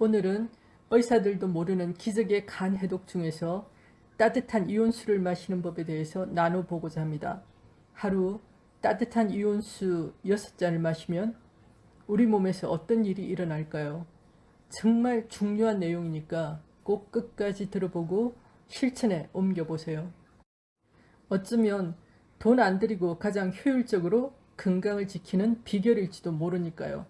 오늘은 의사들도 모르는 기적의 간 해독 중에서 따뜻한 이온수를 마시는 법에 대해서 나눠보고자 합니다. 하루 따뜻한 이온수 6잔을 마시면 우리 몸에서 어떤 일이 일어날까요? 정말 중요한 내용이니까 꼭 끝까지 들어보고 실천에 옮겨보세요. 어쩌면 돈 안 들이고 가장 효율적으로 건강을 지키는 비결일지도 모르니까요.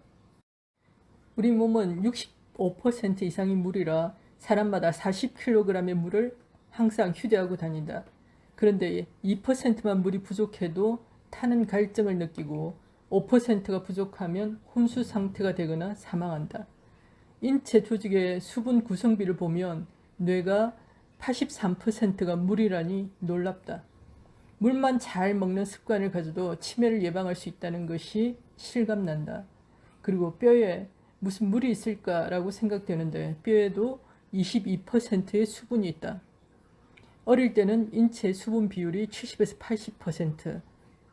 우리 몸은 65% 이상이 물이라 사람마다 40kg의 물을 항상 휴대하고 다닌다. 그런데 2%만 물이 부족해도 타는 갈증을 느끼고 5%가 부족하면 혼수 상태가 되거나 사망한다. 인체 조직의 수분 구성비를 보면 뇌가 83%가 물이라니 놀랍다. 물만 잘 먹는 습관을 가져도 치매를 예방할 수 있다는 것이 실감난다. 그리고 뼈에 무슨 물이 있을까라고 생각되는데 뼈에도 22%의 수분이 있다. 어릴 때는 인체 수분 비율이 70에서 80%,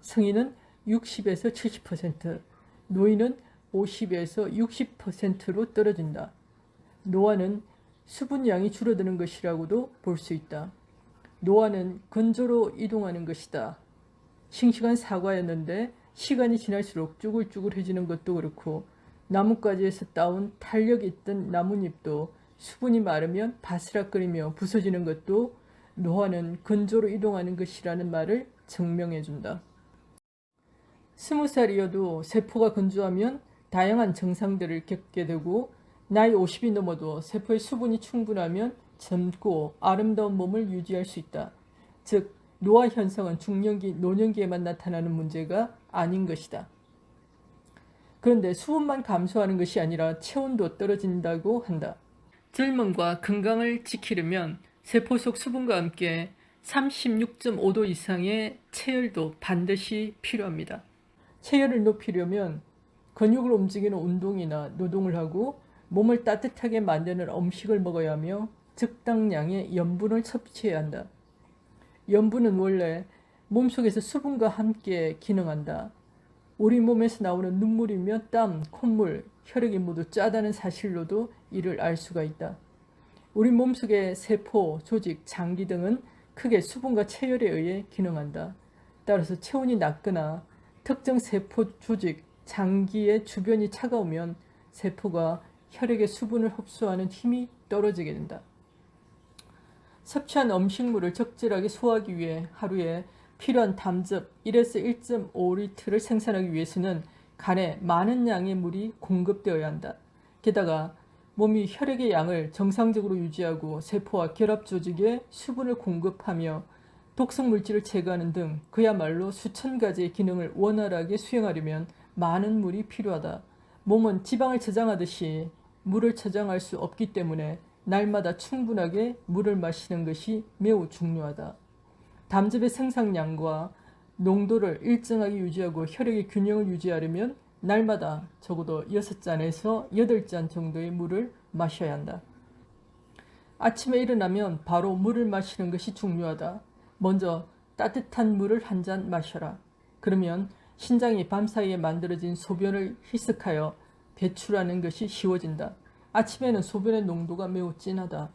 성인은 60에서 70%, 노인은 50에서 60%로 떨어진다. 노화는 수분량이 줄어드는 것이라고도 볼 수 있다. 노화는 건조로 이동하는 것이다. 싱싱한 사과였는데 시간이 지날수록 쭈글쭈글해지는 것도 그렇고 나뭇가지에서 따온 탄력 있던 나뭇잎도 수분이 마르면 바스락거리며 부서지는 것도 노화는 건조로 이동하는 것이라는 말을 증명해준다. 20살이어도 세포가 건조하면 다양한 증상들을 겪게 되고 나이 50이 넘어도 세포의 수분이 충분하면 젊고 아름다운 몸을 유지할 수 있다. 즉 노화 현상은 중년기, 노년기에만 나타나는 문제가 아닌 것이다. 그런데 수분만 감소하는 것이 아니라 체온도 떨어진다고 한다. 젊음과 건강을 지키려면 세포 속 수분과 함께 36.5도 이상의 체열도 반드시 필요합니다. 체열을 높이려면 근육을 움직이는 운동이나 노동을 하고 몸을 따뜻하게 만드는 음식을 먹어야 하며 적당량의 염분을 섭취해야 한다. 염분은 원래 몸속에서 수분과 함께 기능한다. 우리 몸에서 나오는 눈물이며 땀, 콧물, 혈액이 모두 짜다는 사실로도 이를 알 수가 있다. 우리 몸속의 세포, 조직, 장기 등은 크게 수분과 체열에 의해 기능한다. 따라서 체온이 낮거나 특정 세포, 조직, 장기의 주변이 차가우면 세포가 혈액의 수분을 흡수하는 힘이 떨어지게 된다. 섭취한 음식물을 적절하게 소화하기 위해 하루에 필요한 담즙 1에서 1.5리터를 생산하기 위해서는 간에 많은 양의 물이 공급되어야 한다. 게다가 몸이 혈액의 양을 정상적으로 유지하고 세포와 결합 조직에 수분을 공급하며 독성 물질을 제거하는 등 그야말로 수천 가지의 기능을 원활하게 수행하려면 많은 물이 필요하다. 몸은 지방을 저장하듯이 물을 저장할 수 없기 때문에 날마다 충분하게 물을 마시는 것이 매우 중요하다. 담즙의 생산량과 농도를 일정하게 유지하고 혈액의 균형을 유지하려면 날마다 적어도 6잔에서 8잔 정도의 물을 마셔야 한다. 아침에 일어나면 바로 물을 마시는 것이 중요하다. 먼저 따뜻한 물을 한 잔 마셔라. 그러면 신장이 밤사이에 만들어진 소변을 희석하여 배출하는 것이 쉬워진다. 아침에는 소변의 농도가 매우 진하다.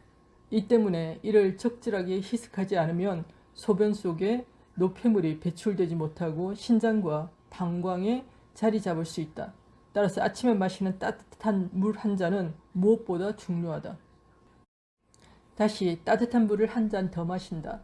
이 때문에 이를 적절하게 희석하지 않으면 소변 속에 노폐물이 배출되지 못하고 신장과 방광에 자리 잡을 수 있다. 따라서 아침에 마시는 따뜻한 물 한 잔은 무엇보다 중요하다. 다시 따뜻한 물을 한 잔 더 마신다.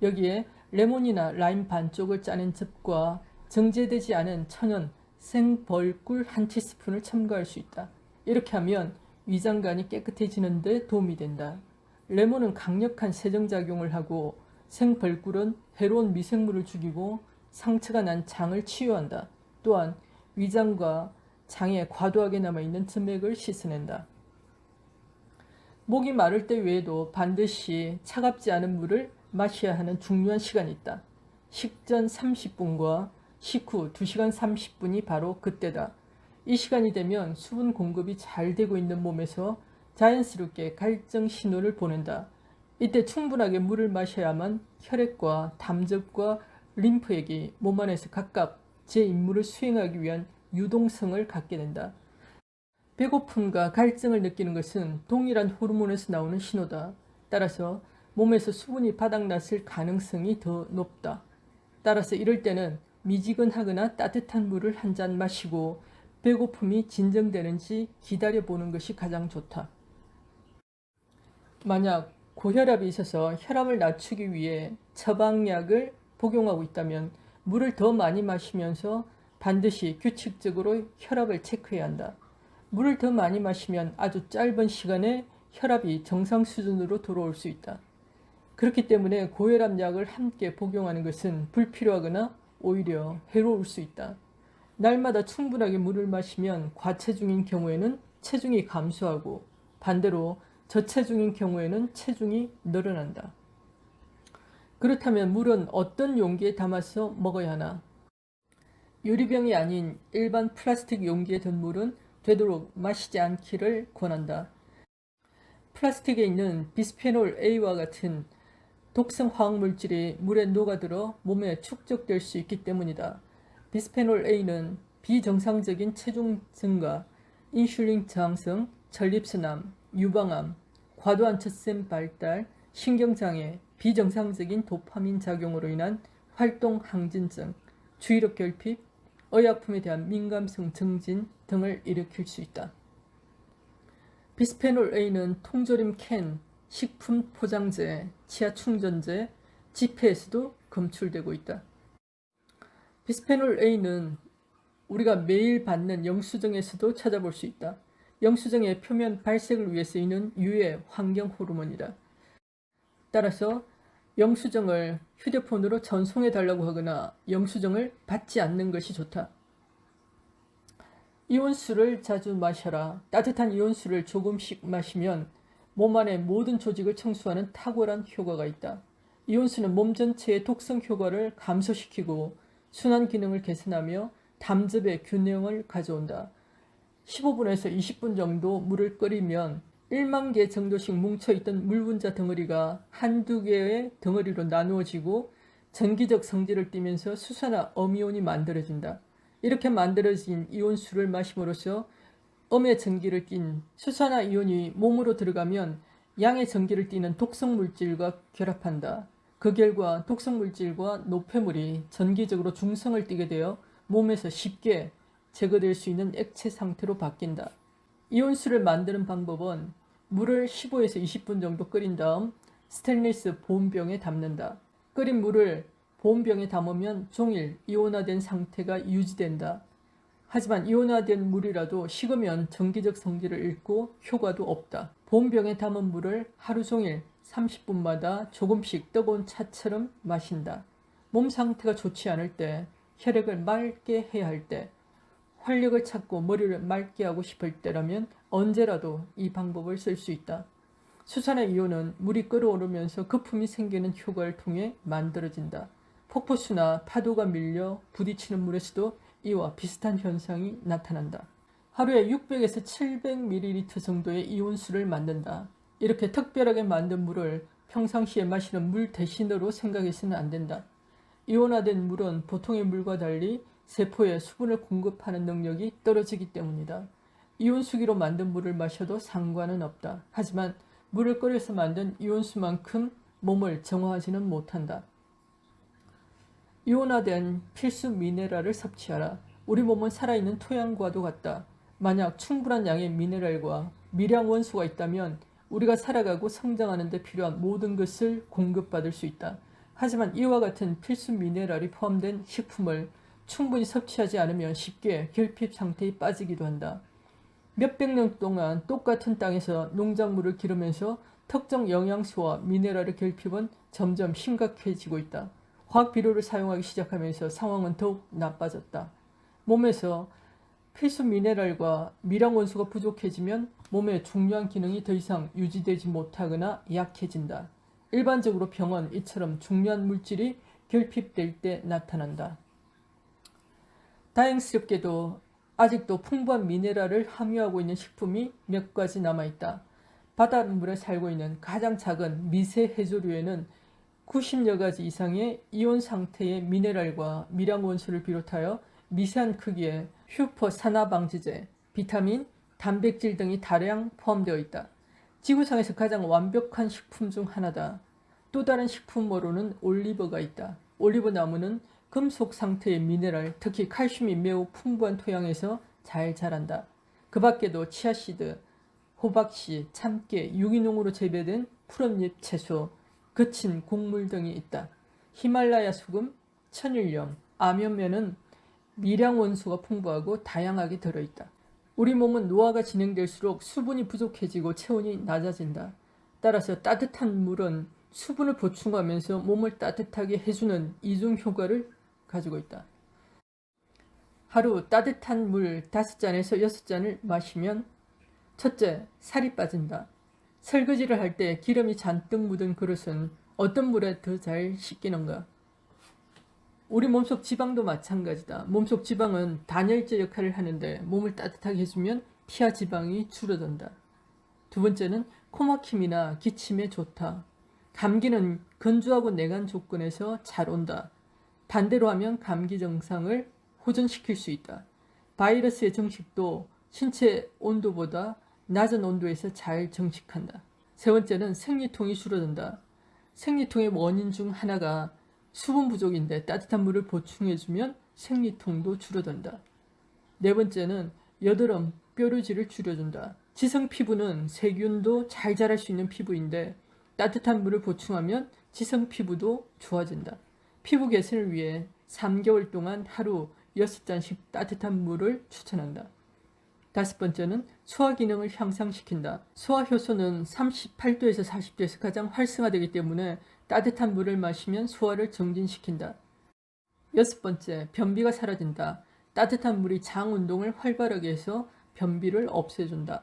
여기에 레몬이나 라임 반쪽을 짜낸 즙과 정제되지 않은 천연 생벌꿀 한 티스푼을 첨가할 수 있다. 이렇게 하면 위장관이 깨끗해지는 데 도움이 된다. 레몬은 강력한 세정작용을 하고 생벌꿀은 해로운 미생물을 죽이고 상처가 난 장을 치유한다. 또한 위장과 장에 과도하게 남아있는 점액을 씻어낸다. 목이 마를 때 외에도 반드시 차갑지 않은 물을 마셔야 하는 중요한 시간이 있다. 식전 30분과 식후 2시간 30분이 바로 그때다. 이 시간이 되면 수분 공급이 잘 되고 있는 몸에서 자연스럽게 갈증 신호를 보낸다. 이때 충분하게 물을 마셔야만 혈액과 담즙과 림프액이 몸 안에서 각각 제 임무를 수행하기 위한 유동성을 갖게 된다. 배고픔과 갈증을 느끼는 것은 동일한 호르몬에서 나오는 신호다. 따라서 몸에서 수분이 바닥났을 가능성이 더 높다. 따라서 이럴 때는 미지근하거나 따뜻한 물을 한 잔 마시고 배고픔이 진정되는지 기다려보는 것이 가장 좋다. 만약 고혈압이 있어서 혈압을 낮추기 위해 처방약을 복용하고 있다면 물을 더 많이 마시면서 반드시 규칙적으로 혈압을 체크해야 한다. 물을 더 많이 마시면 아주 짧은 시간에 혈압이 정상 수준으로 돌아올 수 있다. 그렇기 때문에 고혈압 약을 함께 복용하는 것은 불필요하거나 오히려 해로울 수 있다. 날마다 충분하게 물을 마시면 과체중인 경우에는 체중이 감소하고 반대로 저체중인 경우에는 체중이 늘어난다. 그렇다면 물은 어떤 용기에 담아서 먹어야 하나? 유리병이 아닌 일반 플라스틱 용기에 든 물은 되도록 마시지 않기를 권한다. 플라스틱에 있는 비스페놀 A와 같은 독성 화학물질이 물에 녹아들어 몸에 축적될 수 있기 때문이다. 비스페놀 A는 비정상적인 체중 증가, 인슐린 저항성, 전립선암, 유방암, 과도한 젖샘 발달, 신경장애, 비정상적인 도파민 작용으로 인한 활동 항진증, 주의력 결핍, 의약품에 대한 민감성 증진 등을 일으킬 수 있다. 비스페놀 A는 통조림 캔, 식품 포장재, 치아 충전재, 지폐에서도 검출되고 있다. 비스페놀 A는 우리가 매일 받는 영수증에서도 찾아볼 수 있다. 영수증의 표면 발색을 위해 쓰이는 유해 환경 호르몬이다. 따라서 영수증을 휴대폰으로 전송해 달라고 하거나 영수증을 받지 않는 것이 좋다. 이온수를 자주 마셔라. 따뜻한 이온수를 조금씩 마시면 몸 안의 모든 조직을 청소하는 탁월한 효과가 있다. 이온수는 몸 전체의 독성 효과를 감소시키고 순환 기능을 개선하며 담즙의 균형을 가져온다. 15분에서 20분 정도 물을 끓이면 1만 개 정도씩 뭉쳐있던 물 분자 덩어리가 한두 개의 덩어리로 나누어지고 전기적 성질을 띠면서 수산화 어미온이 만들어진다. 이렇게 만들어진 이온수를 마심으로써 음의 전기를 띤 수산화 이온이 몸으로 들어가면 양의 전기를 띠는 독성 물질과 결합한다. 그 결과 독성 물질과 노폐물이 전기적으로 중성을 띠게 되어 몸에서 쉽게 제거될 수 있는 액체 상태로 바뀐다. 이온수를 만드는 방법은 물을 15에서 20분 정도 끓인 다음 스테인리스 보온병에 담는다. 끓인 물을 보온병에 담으면 종일 이온화된 상태가 유지된다. 하지만 이온화된 물이라도 식으면 전기적 성질을 잃고 효과도 없다. 보온병에 담은 물을 하루 종일 30분마다 조금씩 뜨거운 차처럼 마신다. 몸 상태가 좋지 않을 때, 혈액을 맑게 해야 할 때, 활력을 찾고 머리를 맑게 하고 싶을 때라면 언제라도 이 방법을 쓸 수 있다. 수산화 이온은 물이 끓어오르면서 거품이 생기는 효과를 통해 만들어진다. 폭포수나 파도가 밀려 부딪히는 물에서도 이와 비슷한 현상이 나타난다. 하루에 600에서 700ml 정도의 이온수를 만든다. 이렇게 특별하게 만든 물을 평상시에 마시는 물 대신으로 생각해서는 안 된다. 이온화된 물은 보통의 물과 달리 세포에 수분을 공급하는 능력이 떨어지기 때문이다. 이온수기로 만든 물을 마셔도 상관은 없다. 하지만 물을 끓여서 만든 이온수만큼 몸을 정화하지는 못한다. 이온화된 필수 미네랄을 섭취하라. 우리 몸은 살아있는 토양과도 같다. 만약 충분한 양의 미네랄과 미량 원소가 있다면 우리가 살아가고 성장하는 데 필요한 모든 것을 공급받을 수 있다. 하지만 이와 같은 필수 미네랄이 포함된 식품을 충분히 섭취하지 않으면 쉽게 결핍 상태에 빠지기도 한다. 몇백 년 동안 똑같은 땅에서 농작물을 기르면서 특정 영양소와 미네랄의 결핍은 점점 심각해지고 있다. 화학 비료를 사용하기 시작하면서 상황은 더욱 나빠졌다. 몸에서 필수 미네랄과 미량 원소가 부족해지면 몸의 중요한 기능이 더 이상 유지되지 못하거나 약해진다. 일반적으로 병은 이처럼 중요한 물질이 결핍될 때 나타난다. 다행스럽게도 아직도 풍부한 미네랄을 함유하고 있는 식품이 몇 가지 남아있다. 바닷물에 살고 있는 가장 작은 미세 해조류에는 90여 가지 이상의 이온 상태의 미네랄과 미량 원소를 비롯하여 미세한 크기의 슈퍼산화방지제, 비타민, 단백질 등이 다량 포함되어 있다. 지구상에서 가장 완벽한 식품 중 하나다. 또 다른 식품으로는 올리버가 있다. 올리브 나무는 금속 상태의 미네랄, 특히 칼슘이 매우 풍부한 토양에서 잘 자란다. 그 밖에도 치아씨드, 호박씨, 참깨, 유기농으로 재배된 푸른잎 채소, 거친 곡물 등이 있다. 히말라야 소금, 천일염, 아면면은 미량 원소가 풍부하고 다양하게 들어있다. 우리 몸은 노화가 진행될수록 수분이 부족해지고 체온이 낮아진다. 따라서 따뜻한 물은 수분을 보충하면서 몸을 따뜻하게 해주는 이중 효과를 가지고 있다. 하루 따뜻한 물 5잔에서 6잔을 마시면 첫째, 살이 빠진다. 설거지를 할 때 기름이 잔뜩 묻은 그릇은 어떤 물에 더 잘 씻기는가? 우리 몸속 지방도 마찬가지다. 몸속 지방은 단열재 역할을 하는데 몸을 따뜻하게 해주면 피하 지방이 줄어든다. 두 번째는 코막힘이나 기침에 좋다. 감기는 건조하고 내간 조건에서 잘 온다. 반대로 하면 감기 증상을 호전시킬 수 있다. 바이러스의 증식도 신체 온도보다 낮은 온도에서 잘 증식한다. 세 번째는 생리통이 줄어든다. 생리통의 원인 중 하나가 수분 부족인데 따뜻한 물을 보충해주면 생리통도 줄어든다. 네 번째는 여드름, 뾰루지를 줄여준다. 지성 피부는 세균도 잘 자랄 수 있는 피부인데 따뜻한 물을 보충하면 지성 피부도 좋아진다. 피부 개선을 위해 3개월 동안 하루 6잔씩 따뜻한 물을 추천한다. 다섯 번째는 소화 기능을 향상시킨다. 소화 효소는 38도에서 40도에서 가장 활성화되기 때문에 따뜻한 물을 마시면 소화를 정진시킨다. 여섯 번째, 변비가 사라진다. 따뜻한 물이 장 운동을 활발하게 해서 변비를 없애준다.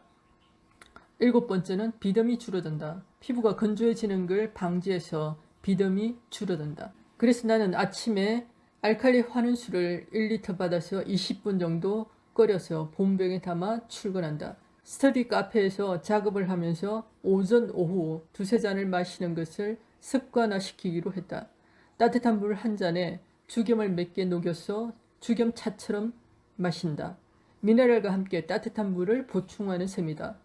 일곱 번째는 비듬이 줄어든다. 피부가 건조해지는 걸 방지해서 비듬이 줄어든다. 그래서 나는 아침에 알칼리 환원수를 1리터 받아서 20분 정도 끓여서 본병에 담아 출근한다. 스터디 카페에서 작업을 하면서 오전, 오후 두세 잔을 마시는 것을 습관화시키기로 했다. 따뜻한 물 한 잔에 죽염을 몇 개 녹여서 죽염차처럼 마신다. 미네랄과 함께 따뜻한 물을 보충하는 셈이다.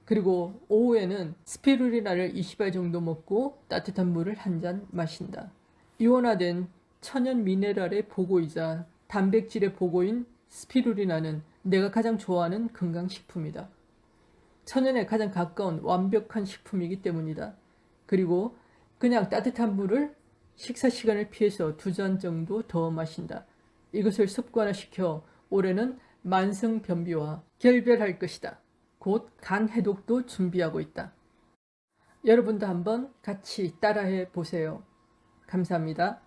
그리고 오후에는 스피루리나를 20알 정도 먹고 따뜻한 물을 한 잔 마신다. 이온화된 천연 미네랄의 보고이자 단백질의 보고인 스피루리나는 내가 가장 좋아하는 건강식품이다. 천연에 가장 가까운 완벽한 식품이기 때문이다. 그리고 그냥 따뜻한 물을 식사 시간을 피해서 2잔 정도 더 마신다. 이것을 습관화시켜 올해는 만성 변비와 결별할 것이다. 곧 간 해독도 준비하고 있다. 여러분도 한번 같이 따라해 보세요. 감사합니다.